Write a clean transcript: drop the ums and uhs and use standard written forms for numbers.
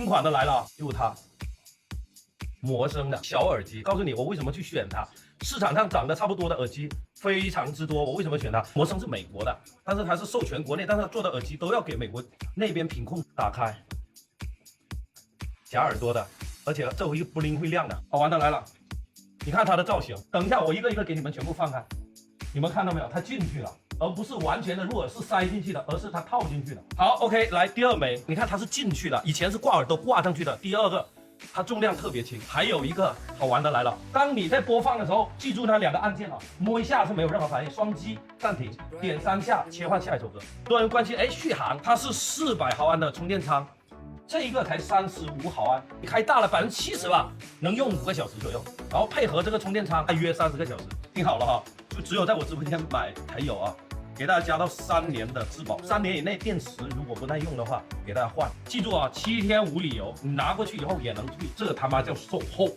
新款的来了，就是它，魔声的小耳机。告诉你我为什么去选它，市场上长得差不多的耳机非常之多，我为什么选它？魔声是美国的，但是它是授权国内，但是它做的耳机都要给美国那边品控打开，夹耳朵的，而且这回不灵会亮的。好玩的来了，你看它的造型，等一下我一个一个给你们全部放开，你们看到没有？它进去了。而不是完全的入耳是塞进去的，而是它套进去的。好 ，OK， 来第二枚，你看它是进去的，以前是挂耳朵挂上去的。第二个，它重量特别轻。还有一个好玩的来了，当你在播放的时候，记住那2个按键啊，摸一下是没有任何反应，双击暂停，点3下切换下一首歌。多人关心，哎，续航，它是400毫安的充电仓，这一个才35毫安，开大了70%吧，能用5个小时左右，然后配合这个充电仓，约30个小时。听好了哈，就只有在我直播间买才有啊。给大家加到3年的质保，3年以内电池如果不耐用的话，给大家换。记住啊，7天无理由，你拿过去以后也能退，这他妈叫售后。